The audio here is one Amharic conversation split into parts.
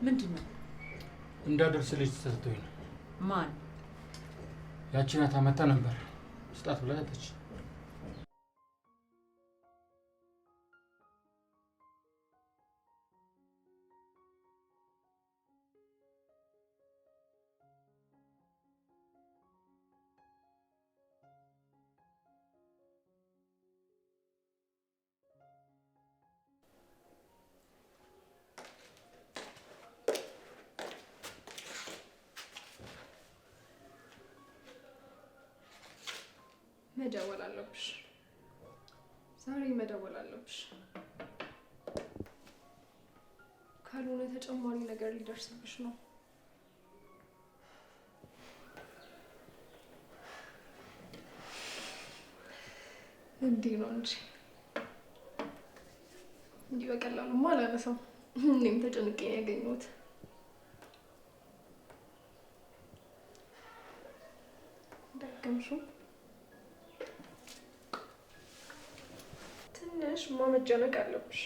ምንድነው? እንዳደርስልሽ ተሰጥቶኝ ነው። ማን? ያቺ ናት አመጣ ነበር ስጣት ብላ ያለች። መደወል አለብሽ። ዛሬ መደወል አለብሽ። ካልሆነ ተጨማሪ ነገር ሊደርስብሽ ነው። እንዲህ ነው እንጂ እንዲህ በቀላሉማ አላነሳም። እኔም ተጨንቄ ነው ያገኘሁት። ደገምሽው። ትንሽ መጨነቅ አለብሽ።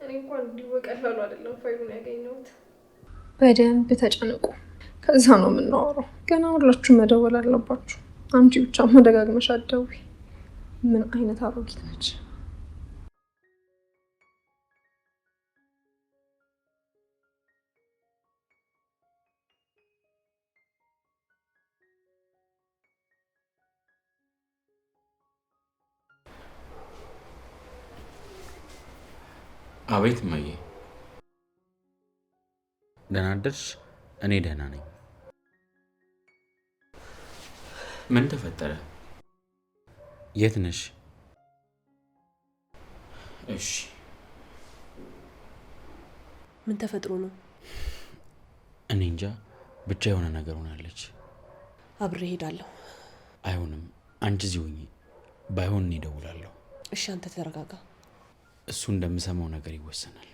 እኔ እንኳን እንዲህ በቀላሉ አይደለም ፋይሉን ያገኘሁት። በደንብ ተጨነቁ፣ ከዛ ነው የምናወራው። ገና ሁላችሁም መደወል አለባችሁ። አንቺ ብቻ መደጋግመሽ አትደውይ። ምን አይነት አሮጊት ነች? አቤት እማዬ። ደህና አደርሽ? እኔ ደህና ነኝ። ምን ተፈጠረ? የት ነሽ? እሺ። ምን ተፈጥሮ ነው? እኔ እንጃ፣ ብቻ የሆነ ነገር ሆናለች። አብሬ ሄዳለሁ። አይሆንም፣ አንቺ እዚህ ሁኚ። ባይሆን እኔ እደውላለሁ። እሺ፣ አንተ ተረጋጋ። እሱ እንደምሰማው ነገር ይወሰናል።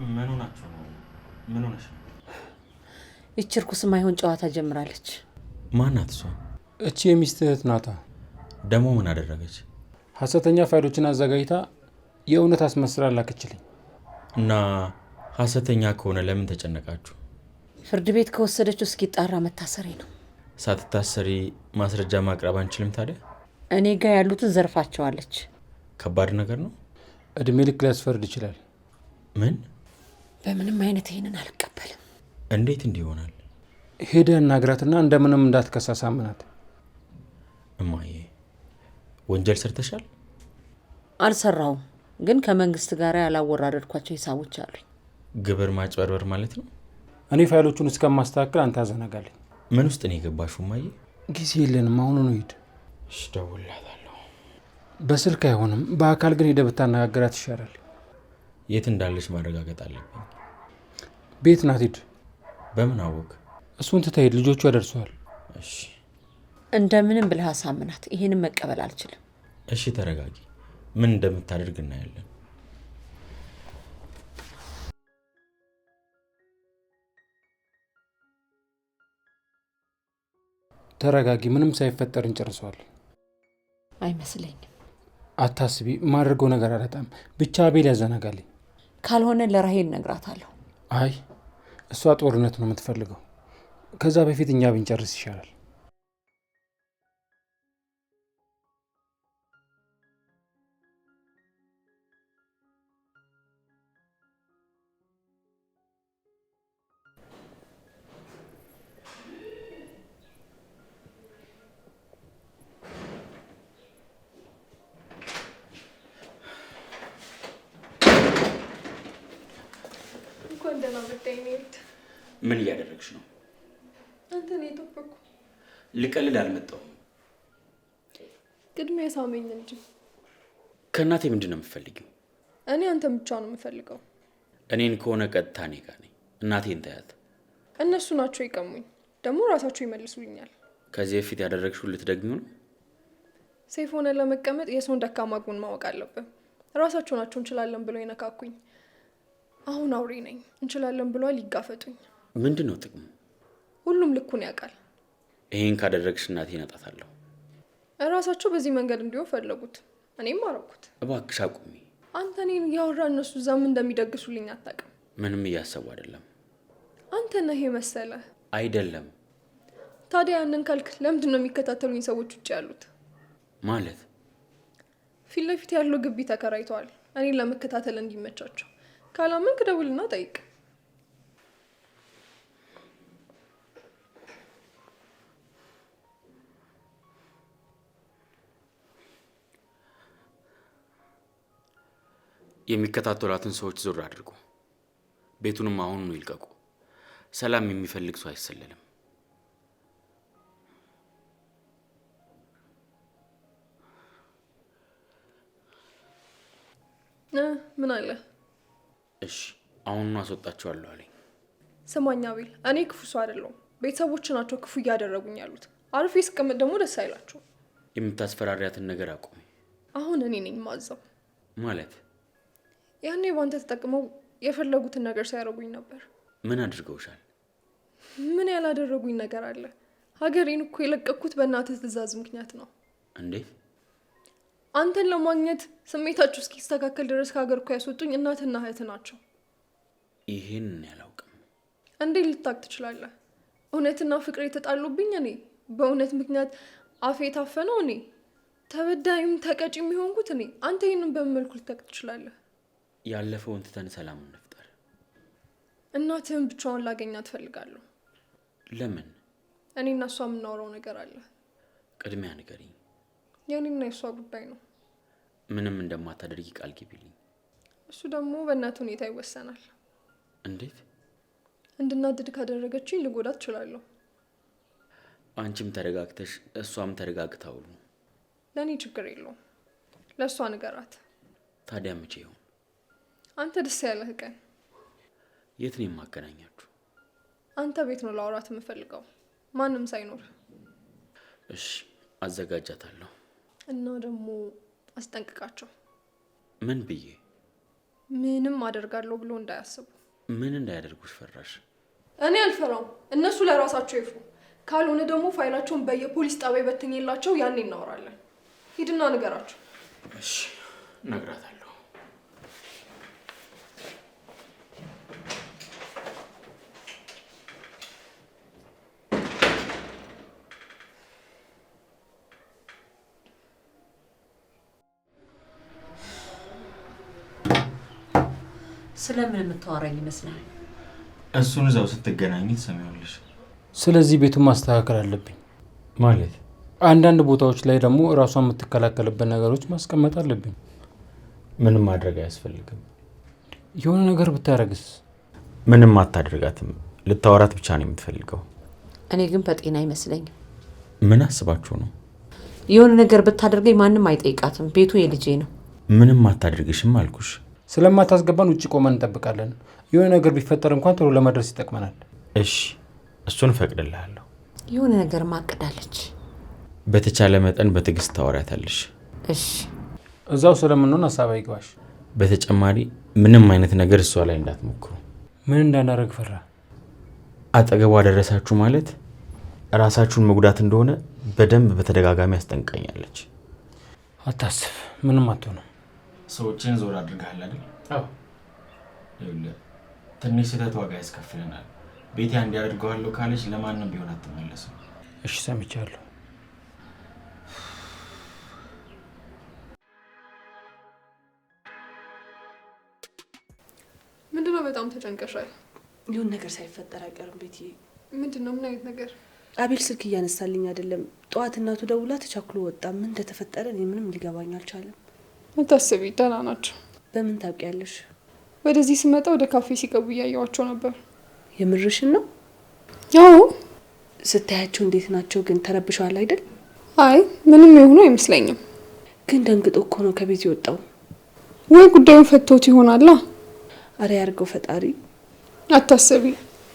ምን ሆናችሁ ነው? ምን ሆነሽ ነው? እቺ እርኩስ የማይሆን ጨዋታ ጀምራለች። ማናት እሷ? እቺ የሚስት እህት ናታ። ደግሞ ምን አደረገች? ሐሰተኛ ፋይሎችን አዘጋጅታ የእውነት አስመስላ ላከችልኝ። እና ሐሰተኛ ከሆነ ለምን ተጨነቃችሁ? ፍርድ ቤት ከወሰደችው እስኪጣራ መታሰሬ ነው። ሳትታሰሪ ማስረጃ ማቅረብ አንችልም ታዲያ? እኔ ጋር ያሉትን ዘርፋቸዋለች። ከባድ ነገር ነው። እድሜ ልክ ሊያስፈርድ ይችላል። ምን? በምንም አይነት ይሄንን አልቀበልም። እንዴት እንዲህ ይሆናል? ሄደ እናግራትና እንደምንም እንዳትከሳሳ ምናት። እማዬ ወንጀል ሰርተሻል? አልሰራውም፣ ግን ከመንግስት ጋር ያላወራረድኳቸው ሂሳቦች አሉኝ። ግብር ማጭበርበር ማለት ነው። እኔ ፋይሎቹን እስከማስተካከል አንተ አዘናጋለኝ። ምን ውስጥ ነው የገባሽው እማዬ? ጊዜ የለንም፣ አሁኑኑ ሂድ። እሺ እደውልላታለሁ። በስልክ አይሆንም፣ በአካል ግን ሄደህ ብታነጋግራት ይሻላል። የት እንዳለች ማረጋገጥ አለብኝ። ቤት ናት፣ ሂድ። በምን አወቅ? እሱን ትተህ ሂድ፣ ልጆቿ ደርሰዋል። እሺ እንደምንም ብለህ አሳምናት። ይሄንን መቀበል አልችልም። እሺ ተረጋጊ፣ ምን እንደምታደርግ እናያለን። ተረጋጊ፣ ምንም ሳይፈጠር እንጨርሰዋለን። አይመስለኝም። አታስቢ፣ ማድረገው ነገር አላጣም። ብቻ አቤል ያዘናጋልኝ። ካልሆነ ለራሄል ነግራታለሁ። አይ እሷ ጦርነት ነው የምትፈልገው። ከዛ በፊት እኛ ብንጨርስ ይሻላል። ምን እያደረግሽ ነው? አንተ ነው የጠበቁ። ልቀልድ አልመጣሁም። ቅድሚያ ሳመኝ እንጂ። ከእናቴ ምንድን ነው የምትፈልጊው? እኔ አንተን ብቻ ነው የምፈልገው። እኔን ከሆነ ቀጥታ እኔ ጋር ነኝ። እናቴን ታያት። እነሱ ናቸው ይቀሙኝ፣ ደግሞ ራሳቸው ይመልሱልኛል። ከዚህ በፊት ያደረግሽው ልትደግሚው ነው? ሴፍ ሆነ ለመቀመጥ የሰውን ደካማ ጎን ማወቅ አለብን። ራሳቸው ናቸው እንችላለን ብለው ይነካኩኝ። አሁን አውሬ ነኝ። እንችላለን ብሏል፣ ይጋፈጡኝ። ምንድን ነው ጥቅሙ? ሁሉም ልኩን ያውቃል። ይሄን ካደረግሽ እናቴን አጣታለሁ። እራሳቸው በዚህ መንገድ እንዲሆን ፈለጉት፣ እኔም አረኩት። እባክሽ አቁሚ። አንተ እኔን እያወራ እነሱ እዛም እንደሚደግሱልኝ አታውቅም። ምንም እያሰቡ አይደለም። አንተ ነህ የመሰለ አይደለም። ታዲያ ያንን ካልክ ለምንድን ነው የሚከታተሉኝ ሰዎች ውጭ ያሉት? ማለት ፊት ለፊት ያለው ግቢ ተከራይተዋል፣ እኔን ለመከታተል እንዲመቻቸው። ካላመንክ ደውልና ጠይቅ። የሚከታተሏትን ሰዎች ዞር አድርጉ። ቤቱንም አሁኑኑ ይልቀቁ። ሰላም የሚፈልግ ሰው አይሰለልም። ምን አለ? እሺ አሁኑኑ አስወጣቸዋለሁ አለኝ። ስማኝ አቤል፣ እኔ ክፉ ሰው አይደለሁም። ቤተሰቦች ናቸው ክፉ እያደረጉኝ ያሉት። አርፌ ስቀመጥ ደግሞ ደስ አይላችሁ። የምታስፈራሪያትን ነገር አቁሚ። አሁን እኔ ነኝ ማዘው። ማለት ያኔ ባንተ ተጠቅመው የፈለጉትን ነገር ሲያደርጉኝ ነበር። ምን አድርገውሻል? ምን ያላደረጉኝ ነገር አለ? ሀገሬን እኮ የለቀኩት በእናትህ ትዕዛዝ ምክንያት ነው። እንዴት? አንተን ለማግኘት ስሜታችሁ እስኪስተካከል ድረስ ከሀገር እኮ ያስወጡኝ እናትና እህት ናቸው። ይሄን ያላውቅም። እንዴት ልታቅ ትችላለህ? እውነትና ፍቅር የተጣሉብኝ እኔ፣ በእውነት ምክንያት አፌ የታፈነው እኔ፣ ተበዳይም ተቀጭ የሚሆንኩት እኔ። አንተ ይህንን በምን መልኩ ልታቅ ትችላለህ? ያለፈውን ትተን ሰላም እንፍጠር። እናትህን ብቻዋን ላገኛት እፈልጋለሁ። ለምን? እኔና እሷ የምናወራው ነገር አለ። ቅድሚያ ንገሪኝ። የኔና የእሷ ጉዳይ ነው። ምንም እንደማታደርጊ ቃል ግቢልኝ። እሱ ደግሞ በእናት ሁኔታ ይወሰናል። እንዴት? እንድናድድ ካደረገችኝ ልጎዳት እችላለሁ። አንቺም ተረጋግተሽ እሷም ተረጋግታ ውሉ። ለእኔ ችግር የለውም። ለእሷ ንገራት። ታዲያ መቼ ይሆን? አንተ ደስ ያለህ ቀን። የት ነው የማገናኛችሁ? አንተ ቤት ነው ላውራት የምፈልገው፣ ማንም ሳይኖር። እሺ አዘጋጃታለሁ። እና ደግሞ አስጠንቅቃቸው። ምን ብዬ? ምንም አደርጋለሁ ብሎ እንዳያስቡ። ምን እንዳያደርጉሽ ፈራሽ? እኔ አልፈራውም። እነሱ ለራሳቸው ይፍሩ። ካልሆነ ደግሞ ፋይላቸውን በየፖሊስ ጣቢያ በትኝላቸው፣ ያኔ እናወራለን። ሂድና ንገራቸው። እሺ እነግራታለሁ። ስለምን የምታወራኝ ይመስላል? እሱን እዛው ስትገናኝ ትሰሚዋለሽ። ስለዚህ ቤቱን ማስተካከል አለብኝ። ማለት አንዳንድ ቦታዎች ላይ ደግሞ እራሷን የምትከላከልበት ነገሮች ማስቀመጥ አለብኝ። ምንም ማድረግ አያስፈልግም። የሆነ ነገር ብታረግስ? ምንም አታደርጋትም። ልታወራት ብቻ ነው የምትፈልገው። እኔ ግን በጤና አይመስለኝም። ምን አስባችሁ ነው? የሆነ ነገር ብታደርገኝ ማንም አይጠይቃትም። ቤቱ የልጄ ነው። ምንም አታደርግሽም አልኩሽ። ስለማታስገባን ውጭ ቆመን እንጠብቃለን። የሆነ ነገር ቢፈጠር እንኳን ቶሎ ለመድረስ ይጠቅመናል። እሺ እሱን ፈቅድልሃለሁ። የሆነ ነገር ማቅዳለች። በተቻለ መጠን በትዕግስት ታወሪያታለሽ። እሺ እዛው ስለምንሆን ሀሳብ አይግባሽ። በተጨማሪ ምንም አይነት ነገር እሷ ላይ እንዳትሞክሩ። ምን እንዳናረግ ፈራ? አጠገቧ ደረሳችሁ ማለት ራሳችሁን መጉዳት እንደሆነ በደንብ በተደጋጋሚ አስጠንቀኛለች። አታስብ፣ ምንም አትሆንም። ሰዎችን ዞር አድርገሃል አይደል? አዎ። ይኸውልህ ትንሽ ስህተት ዋጋ ያስከፍለናል። ቤቴ እንዲያደርገዋለሁ ካለች ለማንም ቢሆን አትመለስም። እሺ ሰምቻለሁ። ምንድነው? በጣም ተጨንቀሻል። ይሁን ነገር ሳይፈጠር አይቀርም ቤትዬ። ምንድነው? ምን አይነት ነገር? አቤል ስልክ እያነሳልኝ አይደለም። ጠዋት እናቱ ደውላ ተቻክሎ ወጣ። ምን እንደተፈጠረ እኔ ምንም ሊገባኝ አልቻለም። አታስቢ፣ ደህና ናቸው። በምን ታውቂያለሽ? ወደዚህ ስመጣ ወደ ካፌ ሲገቡ እያየዋቸው ነበር። የምርሽን ነው? አዎ። ስታያቸው እንዴት ናቸው ግን? ተረብሸዋል አይደል? አይ ምንም የሆኑ አይመስለኝም። ግን ደንግጦ እኮ ነው ከቤት የወጣው። ወይ ጉዳዩን ፈቶት ይሆናላ። አረ ያርገው ፈጣሪ። አታስቢ፣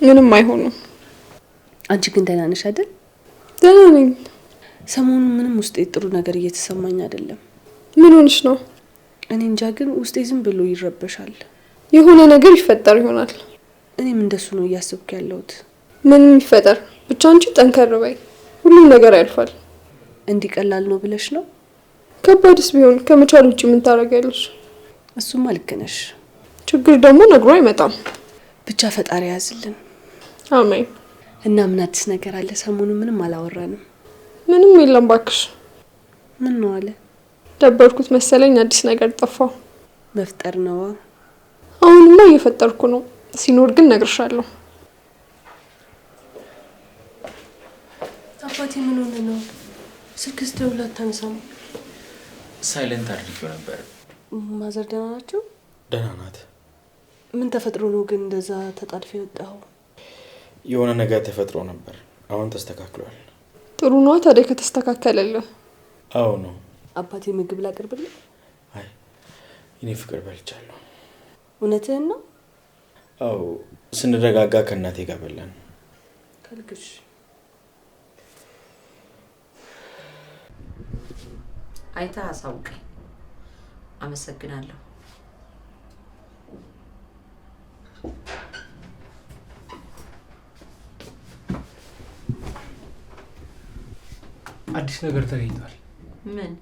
ምንም አይሆኑም። አንቺ ግን ደህና ነሽ አይደል? ደህና ነኝ። ሰሞኑን ምንም ውስጤ ጥሩ ነገር እየተሰማኝ አይደለም። ምን ሆነሽ ነው? እኔ እንጃ ግን ውስጤ ዝም ብሎ ይረበሻል። የሆነ ነገር ይፈጠር ይሆናል። እኔም እንደሱ ነው እያሰብኩ ያለሁት። ምን ይፈጠር? ብቻ አንቺ ጠንከር በይ፣ ሁሉም ነገር ያልፋል። እንዲህ ቀላል ነው ብለሽ ነው? ከባድስ ቢሆን ከመቻል ውጭ ምን ታደርጊያለሽ? እሱማ ልክ ነሽ። ችግር ደግሞ ነግሮ አይመጣም። ብቻ ፈጣሪ ያዝልን። አሜን። እና ምን አዲስ ነገር አለ? ሰሞኑ ምንም አላወራንም። ምንም የለም ባክሽ። ምን ነው አለ? ደበርኩት መሰለኝ። አዲስ ነገር ጠፋው። መፍጠር ነው። አሁንማ እየፈጠርኩ ነው። ሲኖር ግን ነግርሻለሁ። አባቴ ምን ሆነ ነው? ስልክስ ደውላ አታነሳም? ሳይለንት አድርጌው ነበር። ማዘር ደህና ናቸው? ደህና ናት። ምን ተፈጥሮ ነው ግን እንደዛ ተጣድፈ የወጣው? የሆነ ነገር ተፈጥሮ ነበር። አሁን ተስተካክሏል። ጥሩ ነው ታዲያ ከተስተካከለልህ። አዎ ነው። አባቴ ምግብ ላቅርብልህ? አይ እኔ ፍቅር በልቻለሁ። እውነትህን ነው? አዎ ስንረጋጋ ከእናቴ ጋር በላን። ከልክሽ አይታ አሳውቀኝ። አመሰግናለሁ። አዲስ ነገር ተገኝቷል። ምን?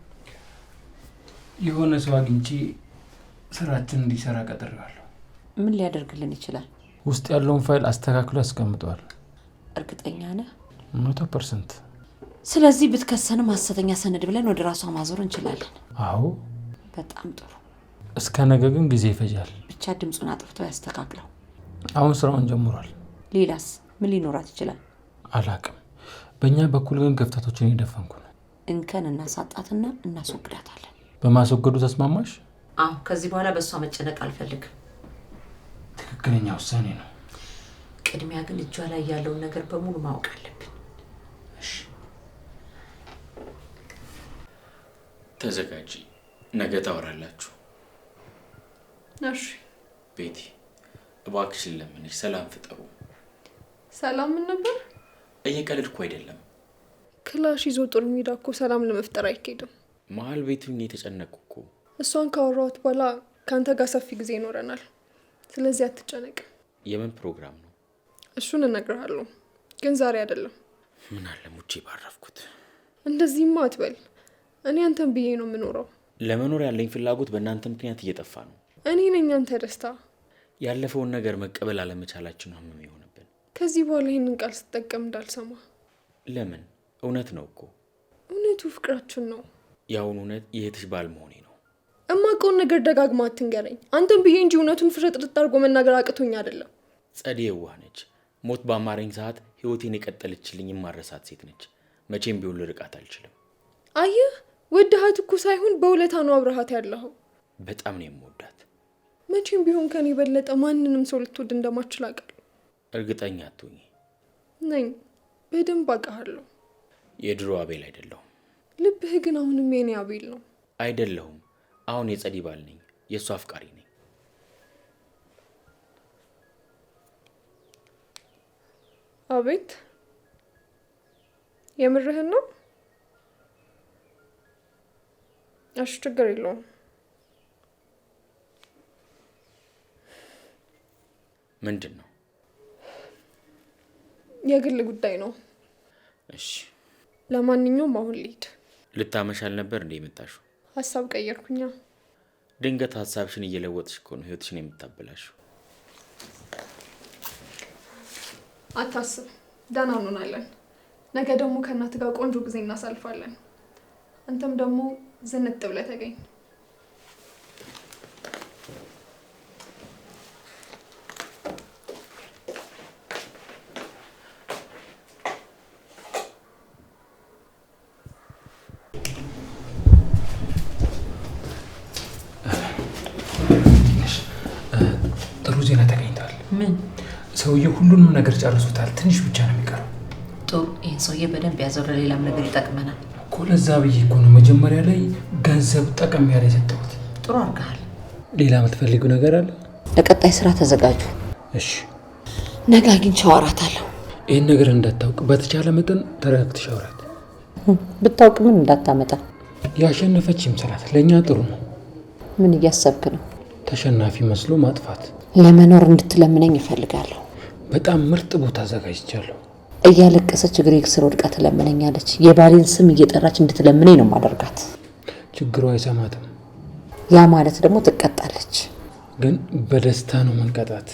የሆነ ሰው አግኝቼ ስራችን እንዲሰራ ቀጥሬዋለሁ። ምን ሊያደርግልን ይችላል? ውስጥ ያለውን ፋይል አስተካክሎ ያስቀምጠዋል። እርግጠኛ ነህ? 100%። ስለዚህ ብትከሰንም ሐሰተኛ ሰነድ ብለን ወደ ራሷ ማዞር እንችላለን። አዎ። በጣም ጥሩ። እስከ ነገ ግን ጊዜ ይፈጃል። ብቻ ድምጹን አጥፍቶ ያስተካክለው። አሁን ስራውን ጀምሯል። ሌላስ ምን ሊኖራት ይችላል? አላቅም። በእኛ በኩል ግን ክፍተቶችን እየደፈንኩ ነው። እንከን እናሳጣትና እናስወግዳታለን። በማስወገዱ ተስማማሽ? አዎ። ከዚህ በኋላ በእሷ መጨነቅ አልፈልግም። ትክክለኛ ውሳኔ ነው። ቅድሚያ ግን እጇ ላይ ያለውን ነገር በሙሉ ማወቅ አለብን። እሺ ተዘጋጂ። ነገ ታወራላችሁ። እሺ ቤቲ እባክሽን ለምንሽ ሰላም ፍጠሩ። ሰላም ምን ነበር? እየቀለድኩ አይደለም። ክላሽ ይዞ ጦር ሜዳ እኮ ሰላም ለመፍጠር አይኬድም። መሀል ቤቱን የተጨነቅኩ እኮ። እሷን ካወራሁት በኋላ ካንተ ጋር ሰፊ ጊዜ ይኖረናል። ስለዚህ አትጨነቅ። የምን ፕሮግራም ነው? እሱን እነግርሃለሁ፣ ግን ዛሬ አይደለም። ምን አለ ሙቼ ባረፍኩት። እንደዚህማ አትበል። እኔ አንተን ብዬ ነው የምኖረው። ለመኖር ያለኝ ፍላጎት በእናንተ ምክንያት እየጠፋ ነው። እኔ ነኝ አንተ ደስታ። ያለፈውን ነገር መቀበል አለመቻላችን ነው ህመም የሆነብን። ከዚህ በኋላ ይህንን ቃል ስጠቀም እንዳልሰማ። ለምን? እውነት ነው እኮ። እውነቱ ፍቅራችን ነው። ያሁን እውነት የእህትሽ ባል መሆኔ ነው። እማውቀውን ነገር ደጋግማ አትንገረኝ። አንተን ብዬ እንጂ እውነቱን ፍርጥርጥ አድርጎ መናገር አቅቶኝ አይደለም። ጸዴ የዋህ ነች። ሞት በአማረኝ ሰዓት ህይወቴን የቀጠለችልኝ የማረሳት ሴት ነች። መቼም ቢሆን ልርቃት አልችልም። አየህ፣ ወድሃት እኮ ሳይሆን በውለታ ነው አብረሃት ያለኸው። በጣም ነው የምወዳት። መቼም ቢሆን ከኔ የበለጠ ማንንም ሰው ልትወድ እንደማትችል አውቃለሁ። እርግጠኛ አትሁኚ። ነኝ፣ በደንብ አውቃለሁ። የድሮ አቤል አይደለሁም። ልብህ ግን አሁንም የኔ አቤል ነው። አይደለሁም። አሁን የጸዲ ባል ነኝ። የእሱ አፍቃሪ ነኝ። አቤት፣ የምርህን ነው? እሺ፣ ችግር የለውም። ምንድን ነው? የግል ጉዳይ ነው። እሺ። ለማንኛውም አሁን ልሂድ። ልታመሻል ነበር እንደ የመጣሽው? ሀሳብ ቀየርኩኛ። ድንገት ሀሳብሽን እየለወጥሽ እኮ ነው ህይወትሽን የምታበላሽው። አታስብ፣ ደህና እንሆናለን። ነገ ደግሞ ከእናት ጋር ቆንጆ ጊዜ እናሳልፋለን። አንተም ደግሞ ዝንጥ ብለህ ተገኝ። ጥሩ ዜና ተገኝቷል። ምን? ሰውዬው ሁሉንም ነገር ጨርሶታል። ትንሽ ብቻ ነው የሚቀረው። ጥሩ። ይህን ሰውዬ በደንብ ያዘው፣ ለሌላም ነገር ይጠቅመናል እኮ። ለዛ ብዬ እኮ ነው መጀመሪያ ላይ ገንዘብ ጠቀም ያለ የሰጠሁት። ጥሩ አድርገሃል። ሌላ የምትፈልጊው ነገር አለ? ለቀጣይ ስራ ተዘጋጁ። እሺ፣ ነገ አግኝቼ አወራታለሁ። ይህን ነገር እንዳታውቅ በተቻለ መጠን ተረጋግተሽ አውራት። ብታውቅ ምን እንዳታመጣ። ያሸነፈች ይምሰላት። ለእኛ ጥሩ ነው። ምን እያሰብክ ነው? ተሸናፊ መስሎ ማጥፋት። ለመኖር እንድትለምነኝ እፈልጋለሁ። በጣም ምርጥ ቦታ አዘጋጅቻለሁ። እያለቀሰች እግሬ ስር ወድቃ ትለምነኛለች። የባሌን ስም እየጠራች እንድትለምነኝ ነው ማደርጋት። ችግሩ አይሰማትም። ያ ማለት ደግሞ ትቀጣለች። ግን በደስታ ነው መንቀጣት።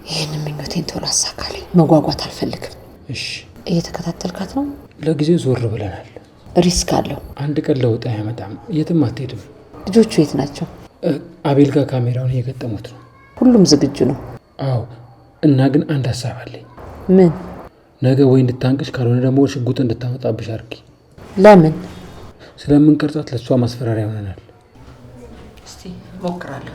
ይህንን ምኞቴን ቶሎ አሳካልኝ። መጓጓት አልፈልግም። እሺ። እየተከታተልካት ነው? ለጊዜው ዞር ብለናል። ሪስክ አለው። አንድ ቀን ለውጥ አያመጣም። የትም አትሄድም። ልጆቹ የት ናቸው? አቤል ጋር ካሜራውን እየገጠሙት ነው። ሁሉም ዝግጁ ነው? አዎ። እና ግን አንድ ሀሳብ አለኝ። ምን? ነገ ወይ እንድታንቅሽ ካልሆነ ደግሞ ሽጉጥ እንድታመጣብሽ አድርጊ። ለምን? ስለምንቀርጻት ለእሷ ማስፈራሪያ ይሆነናል። እስቲ ሞክራለሁ።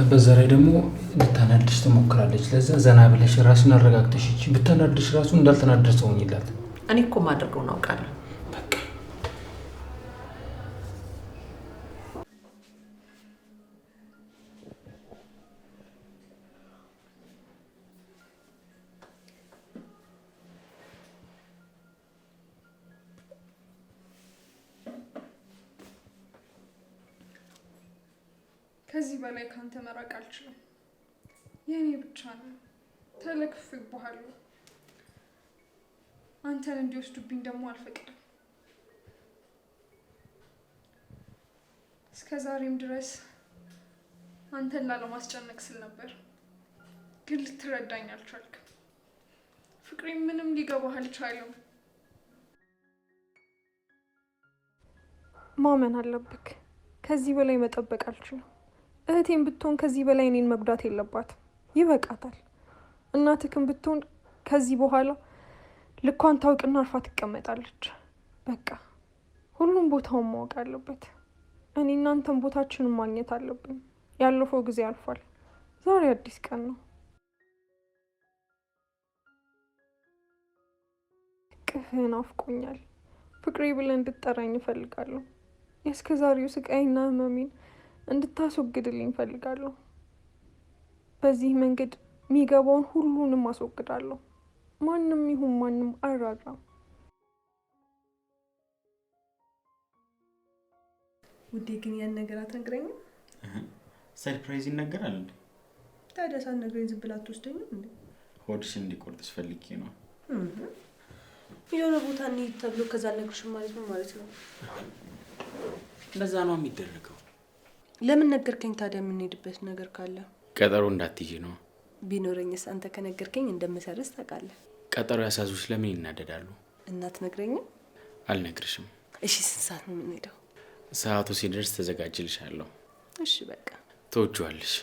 በዛ ላይ ደግሞ ልታናድሽ ትሞክራለች። ለዛ ዘና ብለሽ ራስን አረጋግተሽ ብታናድሽ ራሱ እንዳልተናደር ሰው ይላል። እኔ እኮ ማድረገውን አውቃለሁ። ከዚህ በላይ ካንተ መራቅ አልችልም። የኔ ብቻ ነው። ተለክፌብሃለሁ። አንተን እንዲወስዱብኝ ደግሞ አልፈቅድም። እስከ ዛሬም ድረስ አንተን ላለማስጨነቅ ስል ነበር፣ ግን ልትረዳኝ አልቻልክም። ፍቅሬ ምንም ሊገባህ አልቻለም። ማመን አለብክ። ከዚህ በላይ መጠበቅ አልችልም። እህቴን ብትሆን ከዚህ በላይ እኔን መጉዳት የለባትም። ይበቃታል። እናትክን ብትሆን ከዚህ በኋላ ልኳን ታውቅና አርፋ ትቀመጣለች። በቃ ሁሉም ቦታውን ማወቅ አለበት። እኔ እናንተን ቦታችንን ማግኘት አለብን። ያለፈው ጊዜ አልፏል። ዛሬ አዲስ ቀን ነው። ቅፍህን አፍቆኛል። ፍቅሬ ብለህ እንድትጠራኝ እፈልጋለሁ። የእስከ ዛሬው ስቃይና ህመሜን እንድታስወግድልኝ እፈልጋለሁ። በዚህ መንገድ የሚገባውን ሁሉንም አስወግዳለሁ። ማንም ይሁን ማንም አልራራም። ውዴ ግን ያን ነገር አትነግረኝም? ሰርፕራይዝ ይነገራል እንዴ? ታዲያ ሳትነግረኝ ዝም ብላ አትወስደኝም እንዴ? ሆድሽን እንዲቆርጥሽ ፈልጌ ነው። የሆነ ቦታ እንሂድ ተብሎ ከዛ አልነግርሽም ማለት ነው ማለት ነው? እንደዛ ነው የሚደረገው። ለምን ነገርከኝ ታዲያ? የምንሄድበት ነገር ካለ ቀጠሮ እንዳትይጂ ነው። ቢኖረኝስ አንተ ከነገርከኝ እንደምሰርዝ ታውቃለህ። ቀጠሮ ያሳዙሽ ለምን ይናደዳሉ? እናት ነግረኝም? አልነግርሽም። እሺ ስንት ሰዓት ነው የምንሄደው? ሰዓቱ ሲደርስ ተዘጋጅልሻለሁ። እሺ በቃ። ትወጂዋለሽ?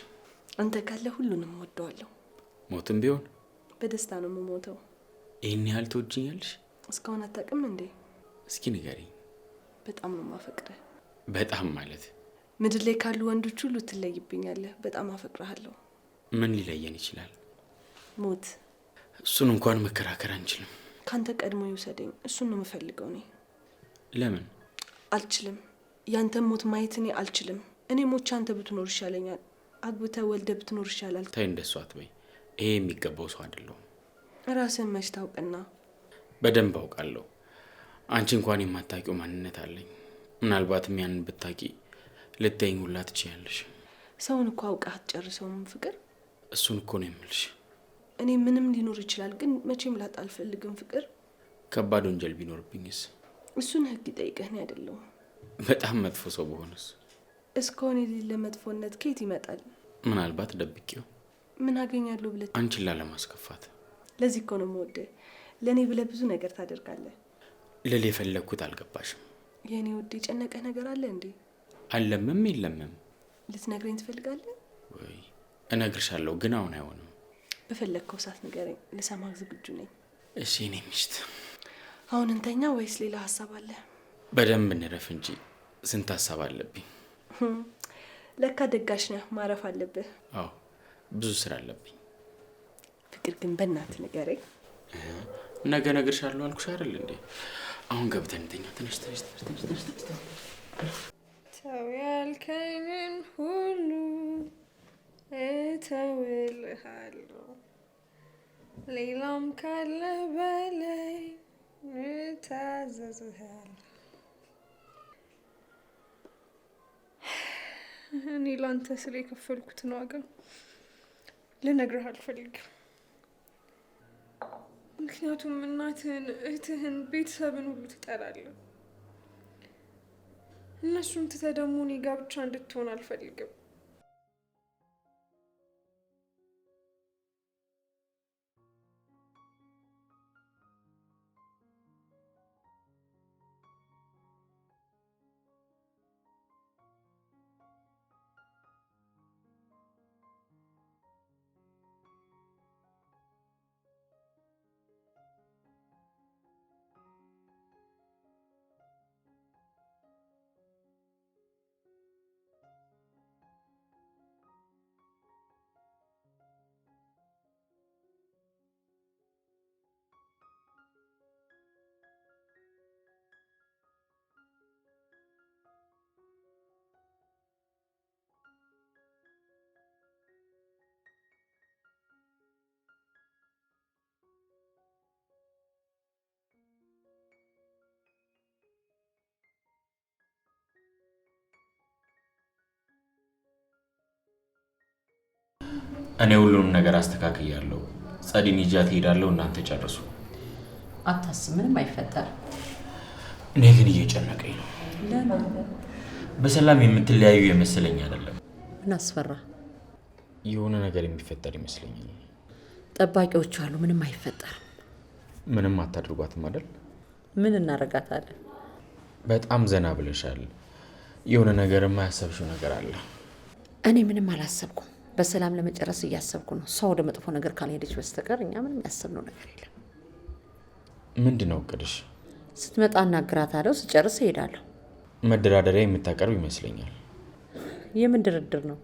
አንተ ካለ ሁሉንም ወደዋለሁ። ሞትም ቢሆን በደስታ ነው የምሞተው። ይህን ያህል ትወጂኛለሽ? እስካሁን አታውቅም እንዴ? እስኪ ንገሪኝ። በጣም ነው የማፈቅረህ። በጣም ማለት? ምድር ላይ ካሉ ወንዶች ሁሉ ትለይብኛለህ። በጣም አፈቅርሃለሁ። ምን ሊለየን ይችላል? ሞት። እሱን እንኳን መከራከር አንችልም። ካንተ ቀድሞ ይውሰደኝ። እሱን ነው የምፈልገው እኔ። ለምን? አልችልም። ያንተን ሞት ማየት እኔ አልችልም። እኔ ሞቼ አንተ ብትኖር ይሻለኛል። አግብተህ ወልደህ ብትኖር ይሻላል። ተይ እንደሱ አትበይ። ይሄ የሚገባው ሰው አይደለሁም። ራስን መች ታውቅና? በደንብ አውቃለሁ። አንቺ እንኳን የማታውቂው ማንነት አለኝ። ምናልባትም ያንን ብታውቂ ልትይኝ ሁላ ትችያለሽ። ሰውን እኮ አውቀህ አትጨርሰውም ፍቅር። እሱን እኮ ነው የምልሽ። እኔ ምንም ሊኖር ይችላል፣ ግን መቼም ላጣ አልፈልግም ፍቅር። ከባድ ወንጀል ቢኖርብኝስ? እሱን ህግ ይጠይቀህ። እኔ አይደለሁም። በጣም መጥፎ ሰው በሆነስ? እስካሁን የሌለ መጥፎነት ከየት ይመጣል? ምናልባት ደብቄው ምን አገኛለሁ ብለህ? አንቺን ላለማስከፋት። ለዚህ እኮ ነው የምወደህ። ለእኔ ብለህ ብዙ ነገር ታደርጋለህ። ልል የፈለግኩት አልገባሽም። የእኔ ውድ የጨነቀህ ነገር አለ እንዴ? አለምም የለምም። ልትነግረኝ ትፈልጋለህ ወይ? እነግርሻለሁ፣ ግን አሁን አይሆንም። በፈለግከው ሰዓት ንገረኝ፣ ልሰማህ ዝግጁ ነኝ። እሺ የኔ ሚስት። አሁን እንተኛ ወይስ ሌላ ሀሳብ አለ? በደንብ እንረፍ እንጂ ስንት ሀሳብ አለብኝ። ለካ ደጋሽ ነህ። ማረፍ አለብህ። አዎ ብዙ ስራ አለብኝ። ፍቅር ግን በእናትህ ንገረኝ። ነገ እነግርሻለሁ አልኩሽ አይደል እንዴ? አሁን ገብተን እንተኛ። ትንሽ ተው ያልከኝን ሁሉ እተውልሃለሁ፣ ሌላም ካለ በላይ እታዘዝሃለሁ። እኔ ላንተ ስለ የከፈልኩትን ዋጋ ልነግርህ አልፈልግም። ምክንያቱም እናትህን፣ እህትህን፣ ቤተሰብን ሁሉ ትጠላለህ። እነሱን ትተህ ደግሞ እኔ ጋር ብቻ እንድትሆን አልፈልግም። እኔ ሁሉንም ነገር አስተካክያለሁ። ጸዲን ይዣት እሄዳለሁ። እናንተ ጨርሱ። አታስብ፣ ምንም አይፈጠርም። እኔ ግን እየጨነቀኝ ነው። ለምን? በሰላም የምትለያዩ የመሰለኝ አይደለም። ምን አስፈራ? የሆነ ነገር የሚፈጠር ይመስለኛል። ጠባቂዎች አሉ። ምንም አይፈጠርም። ምንም አታድርጓትም አይደል? ምን እናረጋታለን? በጣም ዘና ብለሻል። የሆነ ነገር የማያሰብሽው ነገር አለ። እኔ ምንም አላሰብኩም። በሰላም ለመጨረስ እያሰብኩ ነው። ሰው ወደ መጥፎ ነገር ካልሄደች በስተቀር እኛ ምንም ያሰብነው ነገር የለም። ምንድን ነው እቅድሽ? ስትመጣ እናግራታለሁ። ስጨርስ እሄዳለሁ። መደራደሪያ የምታቀርብ ይመስለኛል። የምን ድርድር ነው?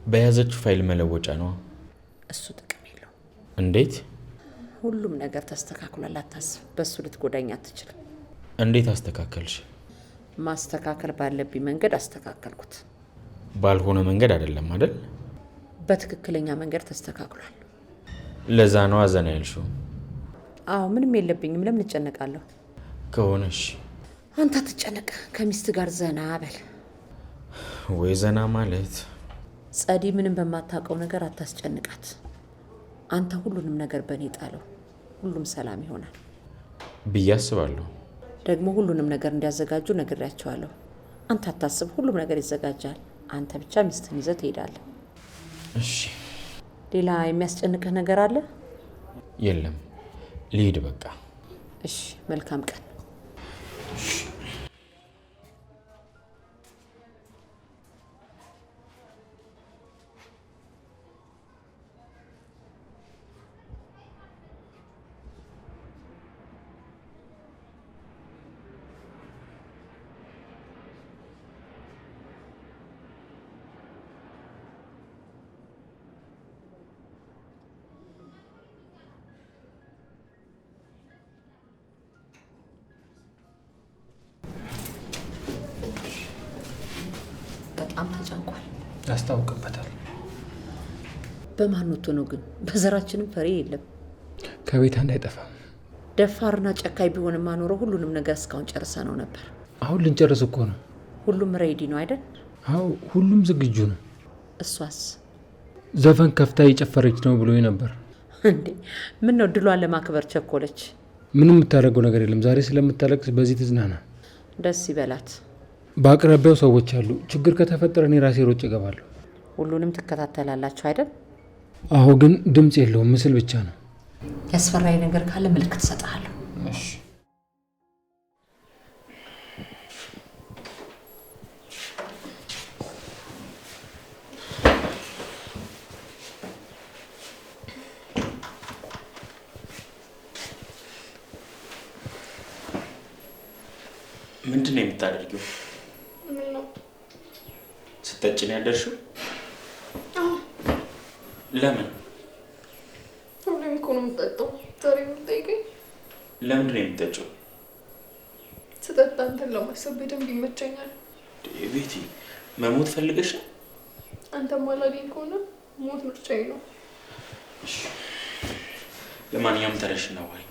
በያዘችው ፋይል መለወጫ ነው። እሱ ጥቅም የለው። እንዴት? ሁሉም ነገር ተስተካክሏል። አታስብ። በእሱ ልትጎዳኝ አትችልም። እንዴት አስተካከልሽ? ማስተካከል ባለብኝ መንገድ አስተካከልኩት። ባልሆነ መንገድ አይደለም አይደል? በትክክለኛ መንገድ ተስተካክሏል። ለዛ ነው አዘና ያልሽው? አዎ፣ ምንም የለብኝም። ለምን እጨነቃለሁ? ከሆነሽ አንተ አትጨነቅ። ከሚስት ጋር ዘና በል። ወይ ዘና ማለት ጸዲ ምንም በማታውቀው ነገር አታስጨንቃት። አንተ ሁሉንም ነገር በእኔ ጣለው። ሁሉም ሰላም ይሆናል ብዬ አስባለሁ። ደግሞ ሁሉንም ነገር እንዲያዘጋጁ ነግሬያቸዋለሁ። አንተ አታስብ፣ ሁሉም ነገር ይዘጋጃል። አንተ ብቻ ሚስትህን ይዘህ ትሄዳለህ። እሺ። ሌላ የሚያስጨንቅህ ነገር አለ? የለም፣ ልሂድ በቃ። እሺ፣ መልካም ቀን። በጣም ተጨንቋል። ያስታውቅበታል። በማን ወጥቶ ነው ግን? በዘራችንም ፈሪ የለም። ከቤት እንዳይጠፋ። ደፋርና ጨካኝ ቢሆንማ ኖሮ ሁሉንም ነገር እስካሁን ጨርሰ ነው ነበር። አሁን ልንጨርስ እኮ ነው። ሁሉም ሬዲ ነው አይደል? አዎ፣ ሁሉም ዝግጁ ነው። እሷስ ዘፈን ከፍታ እየጨፈረች ነው ብሎ ነበር። እንዴ ምን ነው ድሏን ለማክበር ቸኮለች? ምንም የምታደርገው ነገር የለም። ዛሬ ስለምታለቅስ በዚህ ትዝናና። ደስ ይበላት። በአቅራቢያው ሰዎች አሉ። ችግር ከተፈጠረ እኔ ራሴ ሮጬ እገባለሁ። ሁሉንም ትከታተላላችሁ አይደል? አዎ፣ ግን ድምጽ የለውም፣ ምስል ብቻ ነው። ያስፈራኝ ነገር ካለ ምልክት እሰጥሃለሁ። እሺ። ምንድን ነው የምታደርጊው? ምን ነው? ስትጠጪ ነው ያደርሽው? ለምን? ሁሌም እኮ ነው የምጠጣው። ዛሬ የምትጠይቀኝ? ለምንድን ነው የምትጠጪው? ስጠጣ አንተን ለማሰብ በደንብ ይመቸኛል። ቤቲ፣ መሞት ፈልገሽ? አንተም አላገኝ ከሆነ ሞት ምርጫዬ ነው። ለማንኛውም ተነሽ እና ዋኝ።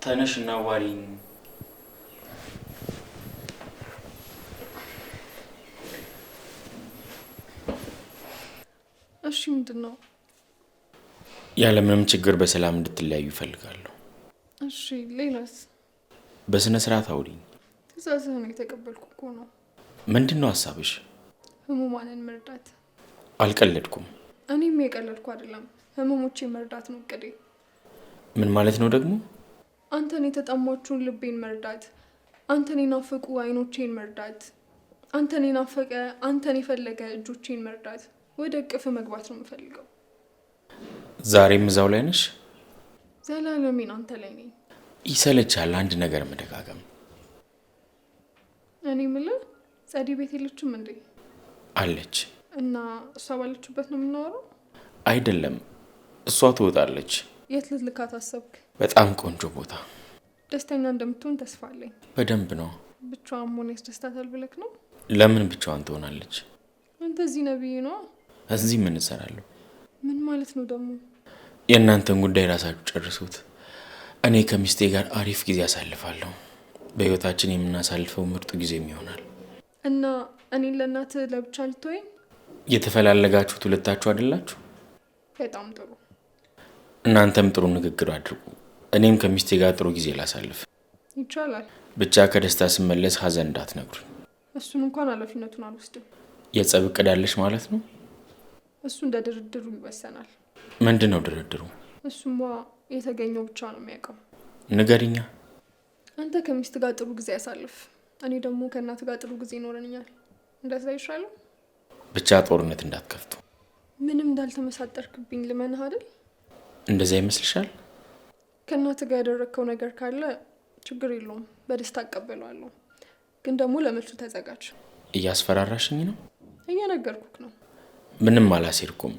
ተነሽ እና ዋሪኝ። እሺ፣ ምንድን ነው? ያለምንም ችግር በሰላም እንድትለያዩ እፈልጋለሁ። እሺ ሌላስ? በስነ ስርዓት አውሪኝ። ትዕዛዝህን የተቀበልኩ እኮ ነው። ምንድን ነው ሀሳብሽ? ህሙማንን መርዳት። አልቀለድኩም። እኔም የቀለድኩ አይደለም። ህመሞቼ መርዳት ነው እቅዴ። ምን ማለት ነው ደግሞ? አንተን የተጠማችውን ልቤን መርዳት፣ አንተን የናፈቁ አይኖቼን መርዳት፣ አንተን የናፈቀ አንተን የፈለገ እጆቼን መርዳት። ወደ እቅፍ መግባት ነው የምፈልገው። ዛሬም እዛው ላይ ነሽ? ዘላለሜን አንተ ላይ ነኝ። ይሰለቻል አንድ ነገር መደጋገም። እኔ የምልህ ጸዲ ቤት የለችም እንዴ? አለች። እና እሷ ባለችበት ነው የምናወራው? አይደለም፣ እሷ ትወጣለች። የት ልትልካት አሰብክ? በጣም ቆንጆ ቦታ። ደስተኛ እንደምትሆን ተስፋ አለኝ። በደንብ ነው። ብቻዋን መሆን ያስደስታታል ብለክ ነው? ለምን ብቻዋን ትሆናለች? አንተ እዚህ ነብይ ነው። እዚህ ምን እሰራለሁ? ምን ማለት ነው ደግሞ? የእናንተን ጉዳይ ራሳችሁ ጨርሱት። እኔ ከሚስቴ ጋር አሪፍ ጊዜ አሳልፋለሁ። በህይወታችን የምናሳልፈው ምርጡ ጊዜም ይሆናል። እና እኔን ለእናትህ ለብቻ ልትወኝ? የተፈላለጋችሁት ሁለታችሁ አይደላችሁ? በጣም ጥሩ። እናንተም ጥሩ ንግግር አድርጉ። እኔም ከሚስቴ ጋር ጥሩ ጊዜ ላሳልፍ። ይቻላል። ብቻ ከደስታ ስመለስ ሀዘን እንዳትነግሩኝ። እሱን እንኳን ኃላፊነቱን አልወስድም። የጸብ እቅድ አለሽ ማለት ነው? እሱ እንደ ድርድሩ ይወሰናል። ምንድን ነው ድርድሩ? እሱማ የተገኘው ብቻ ነው የሚያውቀው። ንገሪኛ። አንተ ከሚስት ጋር ጥሩ ጊዜ ያሳልፍ፣ እኔ ደግሞ ከእናት ጋር ጥሩ ጊዜ ይኖረኛል። እንደዛ ይሻላል። ብቻ ጦርነት እንዳትከፍቱ። ምንም እንዳልተመሳጠርክብኝ ልመንህ አይደል? እንደዛ ይመስልሻል? ከእናት ጋር ያደረግከው ነገር ካለ ችግር የለውም፣ በደስታ አቀበለዋለሁ። ግን ደግሞ ለመልሱ ተዘጋጅ። እያስፈራራሽኝ ነው? እየነገርኩክ ነው። ምንም አላሴርኩም።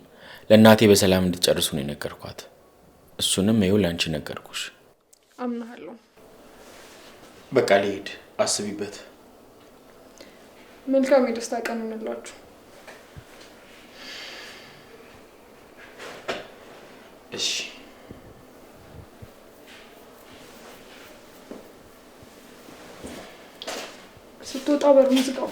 ለእናቴ በሰላም እንድትጨርሱ ነው የነገርኳት። እሱንም ይኸው ለአንቺ ነገርኩሽ። አምናለሁ። በቃ ልሄድ። አስቢበት። መልካም የደስታ ቀን እንላችሁ። እሺ። ስትወጣ በሩን ዝጋው።